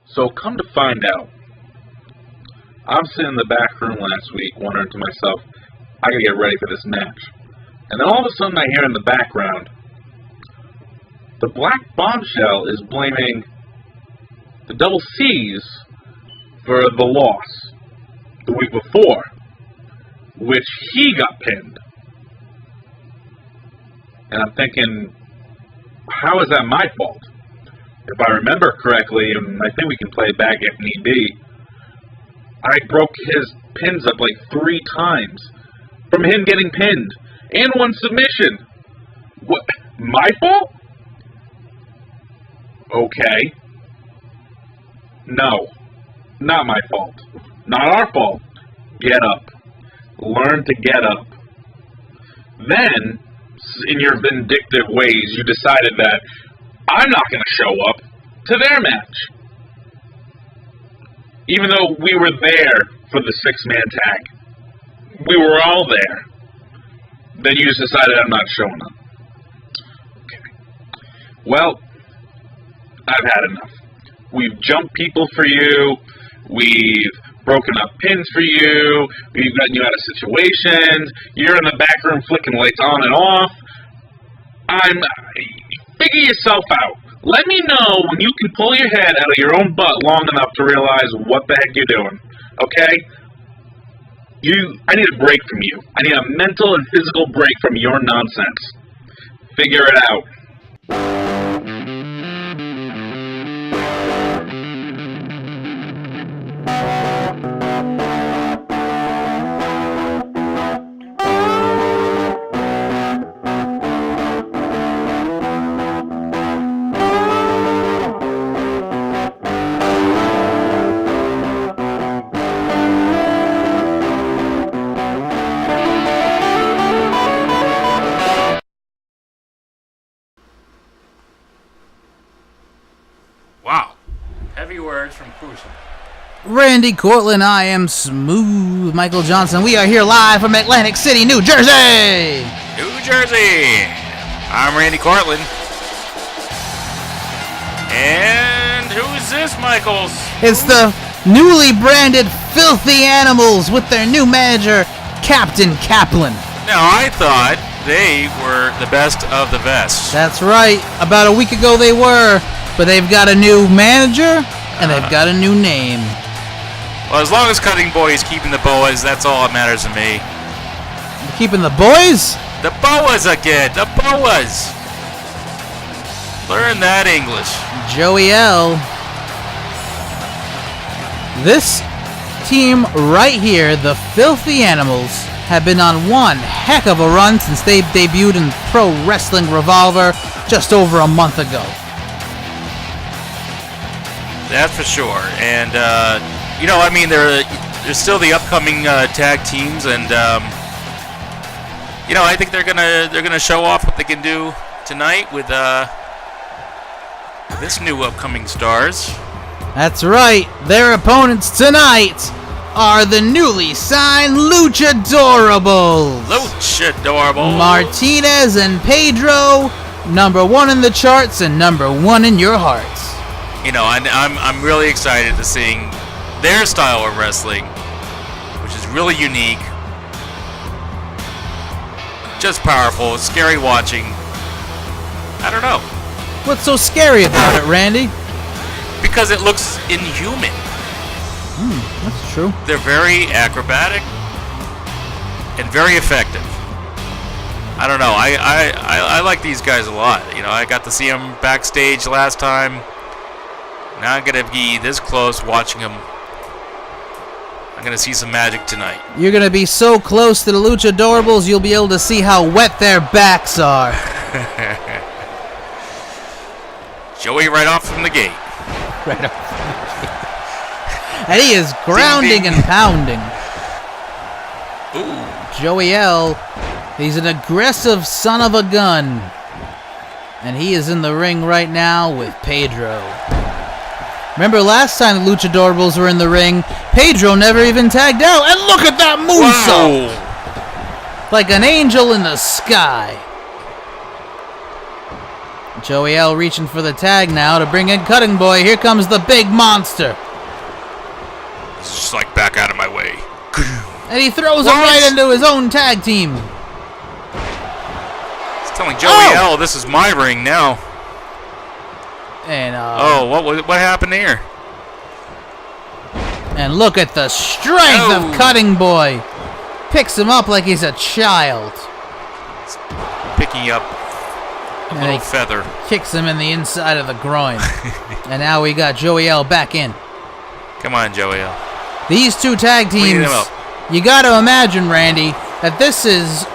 So come to find out, I'm sitting in the back room last week wondering to myself, I gotta get ready for this match. And then all of a sudden I hear in the background, the Black Bombshell is blaming the Double C's for the loss the week before, which he got pinned. And I'm thinking, how is that my fault? If I remember correctly, and I think we can play it back if need be, I broke his pins up like 3 times from him getting pinned and 1 submission. What? My fault? Okay. No. Not my fault. Not our fault. Get up. Learn to get up. Then, in your vindictive ways, you decided that I'm not going to show up to their match. Even though we were there for the 6-man tag. We were all there. Then you just decided I'm not showing up. Okay. Well, I've had enough. We've jumped people for you. We've broken up pins for you. We've gotten you out of situations. You're in the back room flicking lights on and off. Figure yourself out. Let me know when you can pull your head out of your own butt long enough to realize what the heck you're doing. Okay? I need a break from you. I need a mental and physical break from your nonsense. Figure it out. From Crucial. Randy Cortland, I am Smooth Michael Johnson. We are here live from Atlantic City, New Jersey. New Jersey. I'm Randy Cortland. And who's this, Michaels? It's the newly branded Filthy Animals with their new manager, Captain Kaplan. Now, I thought they were the best of the best. That's right. About a week ago they were, but they've got a new manager. And they've got a new name. Well, as long as Cutting Boy is keeping the boas, that's all that matters to me. Keeping the boys? The boas again. The boas. Learn that English. Joey L. This team right here, the Filthy Animals, have been on one heck of a run since they debuted in Pro Wrestling Revolver just over a month ago. That's for sure, and there's still the upcoming tag teams, and I think they're gonna show off what they can do tonight with this new upcoming stars. That's right. Their opponents tonight are the newly signed Luchadorables. Luchadorables. Martinez and Pedro, #1 in the charts and #1 in your hearts. I'm really excited to seeing their style of wrestling, which is really unique, just powerful, scary watching. I don't know. What's so scary about it, Randy? Because it looks inhuman. That's true. They're very acrobatic and very effective. I don't know. I like these guys a lot. I got to see them backstage last time. Now I'm going to be this close watching them. I'm going to see some magic tonight. You're going to be so close to the Luchadorables, you'll be able to see how wet their backs are. Joey right off from the gate. Right off from the gate. And he is grounding and pounding. Ooh. Joey L. He's an aggressive son of a gun. And he is in the ring right now with Pedro. Remember last time the Luchadorables were in the ring, Pedro never even tagged out. And look at that moonsault! Like an angel in the sky. Joey L reaching for the tag now to bring in Cutting Boy. Here comes the big monster. It's just like back out of my way. And he throws him right into his own tag team. He's telling Joey L, this is my ring now. And what happened here? And look at the strength of Cutting Boy. Picks him up like he's a child. Picking up a little feather. Kicks him in the inside of the groin. And now we got Joey L back in. Come on, Joey L. These two tag teams, you got to imagine, Randy, that this is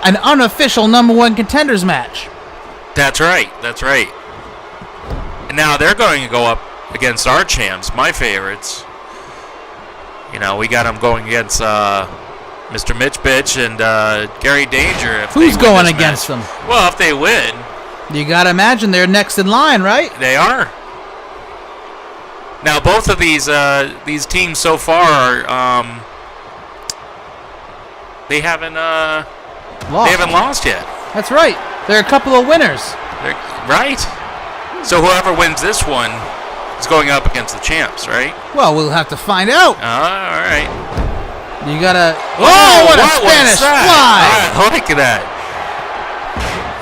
an unofficial #1 contenders match. That's right. That's right. And now they're going to go up against our champs, my favorites. You know, we got them going against Mr. Mitch Bitch and Gary Danger. Who's going against them? Well, if they win. You got to imagine they're next in line, right? They are. Now, both of these teams so far are, they haven't lost yet. That's right. They're a couple of winners. Right. So whoever wins this one is going up against the champs, right? Well, we'll have to find out. All right. You gotta. Oh, what a Spanish fly! I like that.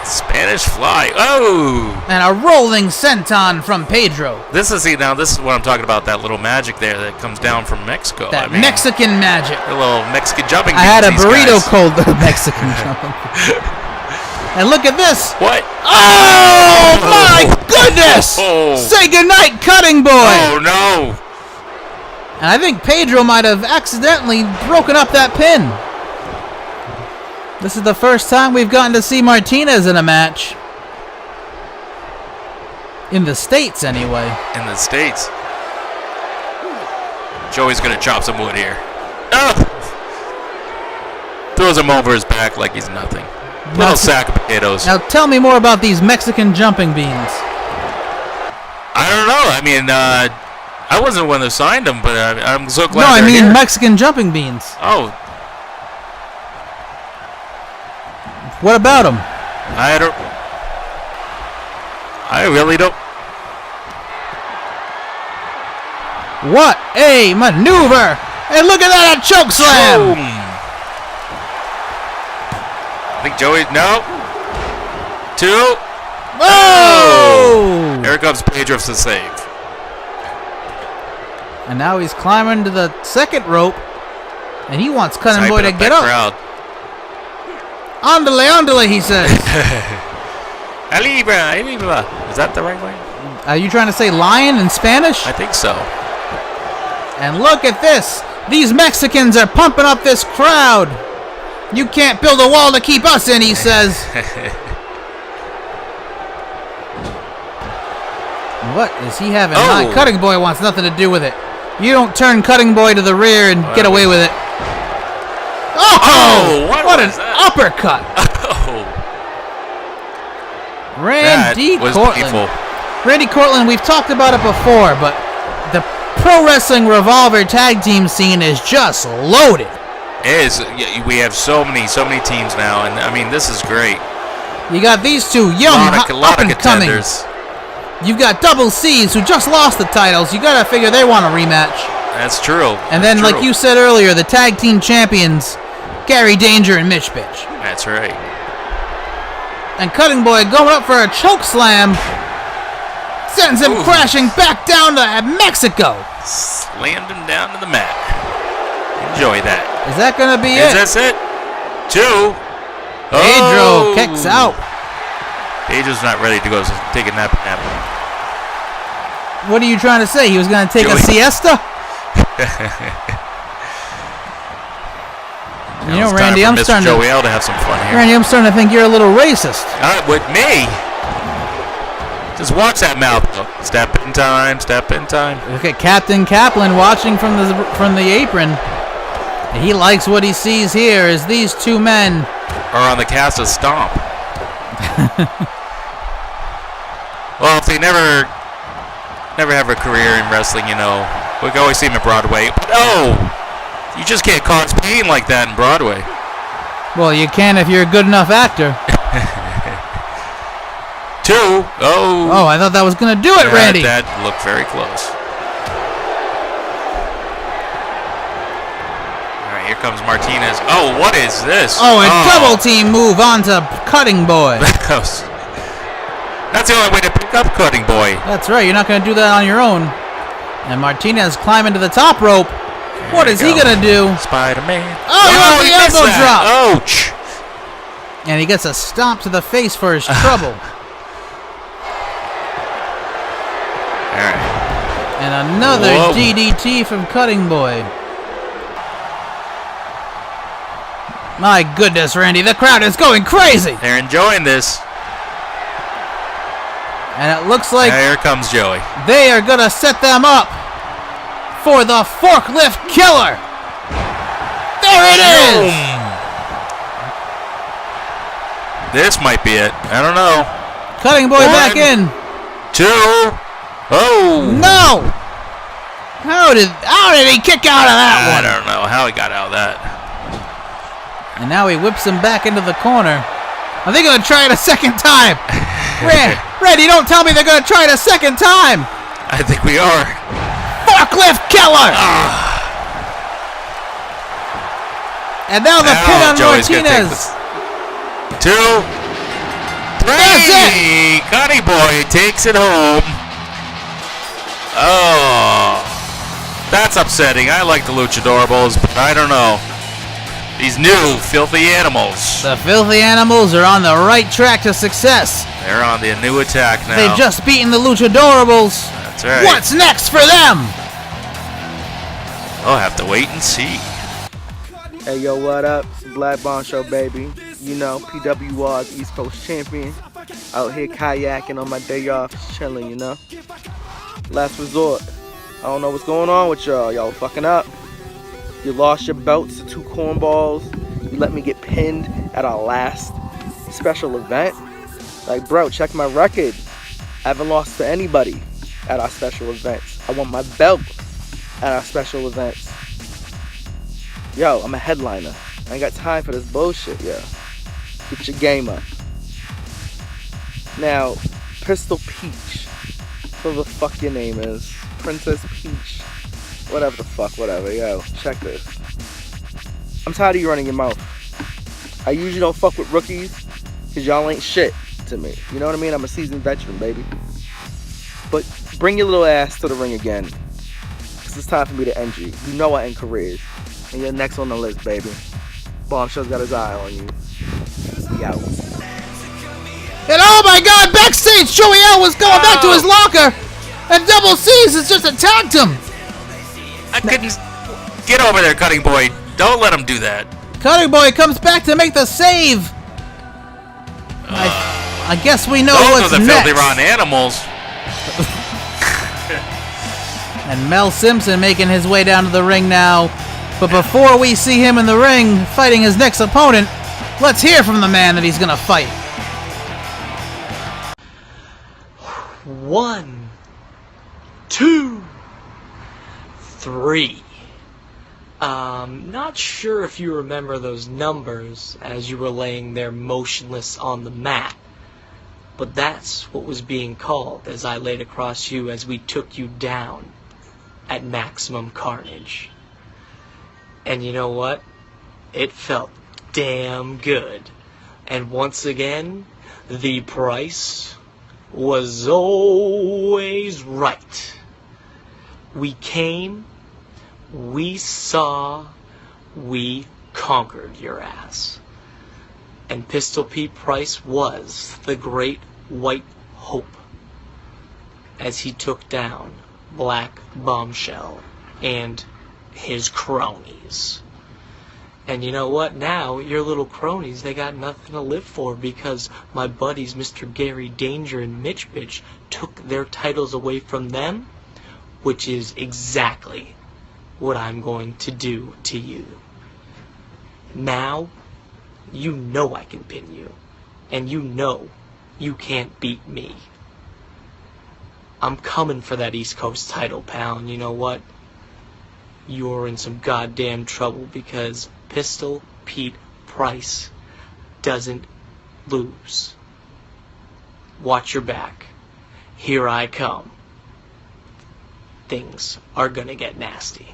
Spanish fly. Oh! And a rolling senton from Pedro. This is what I'm talking about. That little magic there that comes down from Mexico. That Mexican magic. A little Mexican jumping. I had a burrito called the Mexican jumping. And look at this. What? Oh my goodness! Say goodnight, Cutting Boy. Oh no! And I think Pedro might have accidentally broken up that pin. This is the first time we've gotten to see Martinez in a match. In the States, anyway. In the States. Joey's gonna chop some wood here. Oh! Throws him over his back like he's nothing. Little sack of potatoes. Now tell me more about these Mexican jumping beans. I don't know. I mean, I wasn't the one that signed them, but I'm so glad. No, I mean here. Mexican jumping beans. Oh. What about them? I really don't. What a maneuver! And look at that, a choke slam! Boom. I think Joey, no. 2. Oh! Here comes Pedro to save. And now he's climbing to the second rope. And he wants Cutting Boy to get up. Crowd. Andale, andale, he says. Alibra. Is that the right way? Are you trying to say lion in Spanish? I think so. And look at this. These Mexicans are pumping up this crowd. You can't build a wall to keep us in, he says. What is he having? Oh. Cutting Boy wants nothing to do with it. You don't turn Cutting Boy to the rear and get away with it. Oh! What an uppercut! Oh. Randy Cortland. Painful. Randy Cortland, we've talked about it before, but the Pro Wrestling Revolver tag team scene is just loaded. It is. We have so many teams now, and I mean, this is great. You got these two young, up and coming. You've got Double C's who just lost the titles. You gotta figure they want a rematch. That's true. And then, like you said earlier, the tag team champions, Gary Danger and Mitch Bitch. That's right. And Cutting Boy going up for a choke slam. Sends him crashing back down to Mexico. Slammed him down to the mat. Enjoy that. Is that going to be it? Is that it? 2. Pedro kicks out. Pedro's not ready to go take a nap. What are you trying to say? He was going to take a siesta? You know, Randy, I'm starting Joey L to have some fun here. Randy, I'm starting to think you're a little racist. With me? Just watch that mouth. Step in time, step in time. Look at Captain Kaplan watching from the apron. He likes what he sees here as these two men are on the cast of Stomp. Well, if they never have a career in wrestling, you know, we can always see them at Broadway. No! You just can't cause pain like that in Broadway. Well, you can if you're a good enough actor. 2. 2. Oh. Oh, I thought that was going to do it, Randy. That looked very close. All right, here comes Martinez. Oh, what is this? Oh, a double team move onto Cutting Boy. That's the only way to pick up Cutting Boy. That's right. You're not going to do that on your own. And Martinez climbing to the top rope. What is he going to do? Spider-Man. Oh, he elbow drop. Ouch. And he gets a stomp to the face for his trouble. All right. And another DDT from Cutting Boy. My goodness, Randy, the crowd is going crazy. They're enjoying this. And it looks like here comes Joey. They are going to set them up for the forklift killer. There it is. This might be it. I don't know. Cutting Boy back in. 2. Oh. No. How did he kick out of that one? I don't know how he got out of that. And now he whips him back into the corner. Are they going to try it a second time? Randy, don't tell me they're going to try it a second time. I think we are. Forklift killer. And now the pin on Joey's Martinez. 2, 3. Cutting Boy takes it home. Oh, that's upsetting. I like the Luchadorables, but I don't know. These new filthy animals. The filthy animals are on the right track to success. They're on the new attack now. They've just beaten the Luchadorables. That's right. What's next for them? We'll have to wait and see. Hey, yo, what up? It's the Black Bomb Show, baby. You know, PWR's East Coast champion. Out here kayaking on my day off, chilling, you know. Last resort. I don't know what's going on with y'all. Y'all fucking up. You lost your belts to 2 cornballs. You let me get pinned at our last special event. Like, bro, check my record. I haven't lost to anybody at our special events. I want my belt at our special events. Yo, I'm a headliner. I ain't got time for this bullshit, yo. Get your game up. Now, Pistol Peach. Whatever the fuck your name is. Princess Peach. Whatever the fuck, whatever. Yo, check this. I'm tired of you running your mouth. I usually don't fuck with rookies because y'all ain't shit to me. You know what I mean? I'm a seasoned veteran, baby. But bring your little ass to the ring again. Because it's time for me to end you. You know I end careers. And you're next on the list, baby. Bombshell's got his eye on you. We out. And oh my god, backstage, Joey L was going back to his locker. And Double C's has just attacked him. I couldn't get over there, Cutting Boy. Don't let him do that. Cutting Boy comes back to make the save. I guess we know what's Those are the next. filthy rotten animals. And Mel Simpson making his way down to the ring now. But before we see him in the ring fighting his next opponent, let's hear from the man that he's going to fight. 1, 2, 3. Not sure if you remember those numbers as you were laying there motionless on the mat, but that's what was being called as I laid across you as we took you down at maximum carnage. And you know what? It felt damn good. And once again, the price was always right. We came, we saw, we conquered your ass. And Pistol Pete Price was the great white hope as he took down Black Bombshell and his cronies. And you know what? Now, your little cronies, they got nothing to live for because my buddies Mr. Gary Danger and Mitch Bitch took their titles away from them, which is exactly what I'm going to do to you. Now, you know I can pin you, and you know you can't beat me. I'm coming for that East Coast title, pal, and you know what? You're in some goddamn trouble because Pistol Pete Price doesn't lose. watch your back. Here I come. Things are gonna get nasty.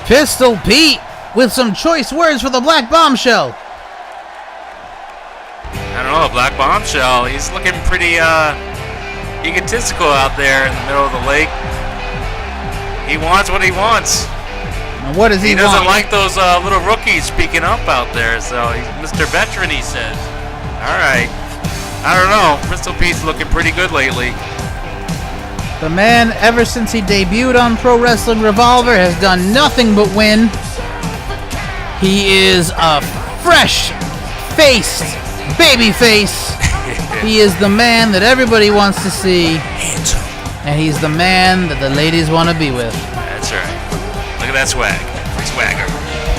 Pistol Pete with some choice words for the Black Bombshell. I don't know, Black Bombshell. He's looking pretty egotistical out there in the middle of the lake. He wants what he wants. And what does he want? He doesn't like those little rookies speaking up out there, so he's Mr. Veteran, he says. All right. I don't know. Pistol Pete's looking pretty good lately. The man, ever since he debuted on Pro Wrestling Revolver, has done nothing but win. He is a fresh-faced babyface. He is the man that everybody wants to see. And he's the man that the ladies want to be with. That's right. Look at that swagger.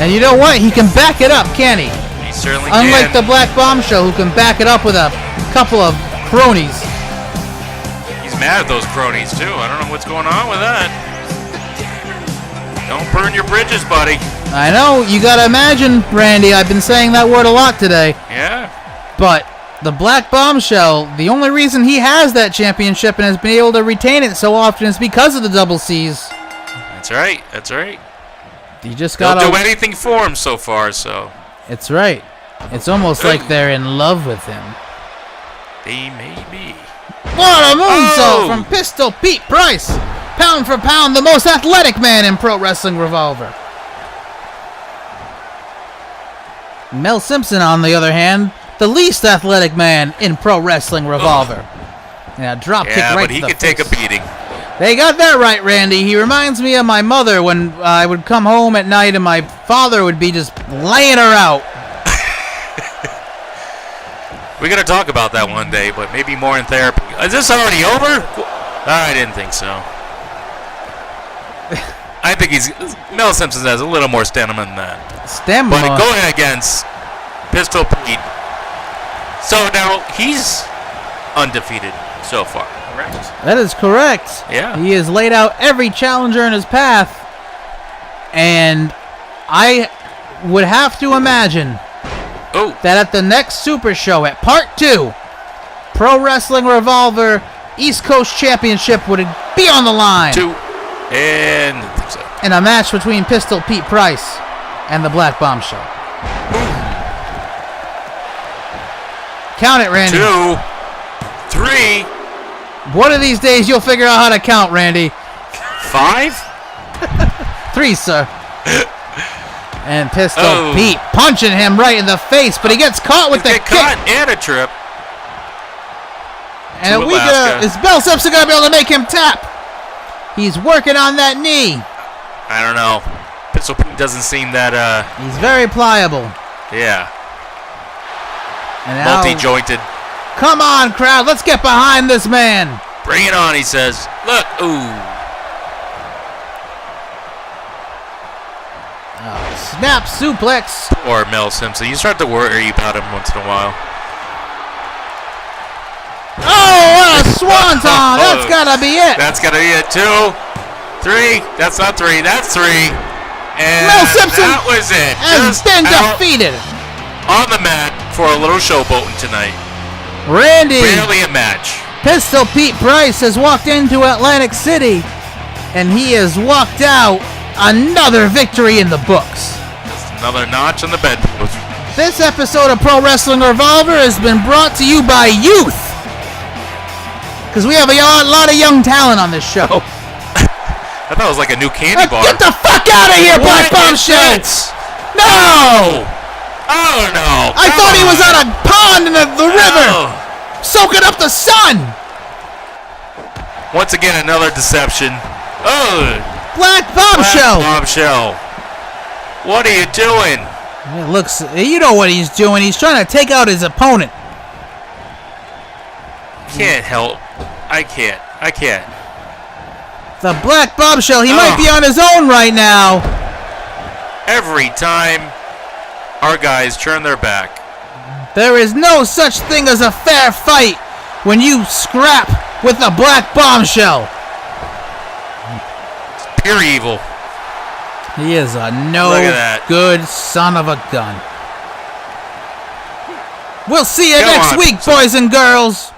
And you know what? He can back it up, can't he? He certainly Unlike can. the Black Bombshell, who can back it up with a couple of cronies. He's mad at those cronies, too. I don't know what's going on with that. Don't burn your bridges, buddy. I know, you gotta imagine, Randy, I've been saying that word a lot today. Yeah. But the Black Bombshell, the only reason he has that championship and has been able to retain it so often is because of the double C's. That's right. That's right. You just They'll gotta... do anything for him so far, so... It's right. It's almost like they're in love with him. They may be. What a moonsault Oh! from Pistol Pete Price! Pound for pound, the most athletic man in Pro Wrestling Revolver. Mel Simpson, on the other hand, the least athletic man in Pro Wrestling Revolver. Yeah, drop kick right but to he the could face. take a beating. They got that right, Randy. He reminds me of my mother when I would come home at night and my father would be just laying her out. We're going to talk about that one day, but maybe more in therapy. Is this already over? I didn't think so. I think Mel Simpson has a little more stamina than that. Stamina. But going against Pistol Pete. So now he's undefeated so far, correct? That is correct. Yeah. He has laid out every challenger in his path. And I would have to imagine that at the next Super Show, at Part 2, Pro Wrestling Revolver East Coast Championship would be on the line. 2. And I think so. In a match between Pistol Pete Price and the Black Bombshell. Count it, Randy. 2. 3. One of these days you'll figure out how to count, Randy. 5. 3, sir. And Pistol Pete punching him right in the face, but he gets caught with the kick. Caught and a trip. And is Mel Simpson going to be able to make him tap? He's working on that knee. I don't know. Pistol Pete doesn't seem that, He's very pliable. yeah. And now, multi-jointed. come on, crowd. Let's get behind this man. Bring it on, he says. Look, ooh. Snap suplex. Poor Mel Simpson. You start to worry about him once in a while. Oh, what a swanton. That's got to be it. That's got to be it. 2, 3. That's not 3. That's 3. And Mel Simpson that was it. has been defeated. On the mat for a little showboating tonight. Randy. Barely a match. Pistol Pete Price has walked into Atlantic City, and he has walked out another victory in the books. Just another notch on the bedpost. This episode of Pro Wrestling Revolver has been brought to you by youth. Because we have a lot of young talent on this show. I thought it was like a new candy bar. Get the fuck out of here, Black Bombshell! No! Oh, no. I thought he was on a pond in the river, soaking up the sun. Once again, another deception. Oh, Black Bombshell. Black Bombshell. What are you doing? It looks, you know what he's doing. He's trying to take out his opponent. Can't help. I can't. The Black Bombshell, he might be on his own right now. Every time our guys turn their back. There is no such thing as a fair fight when you scrap with the Black Bombshell. Pure evil. He is a Look at that. good son of a gun. We'll see you Come next on. week, boys and girls.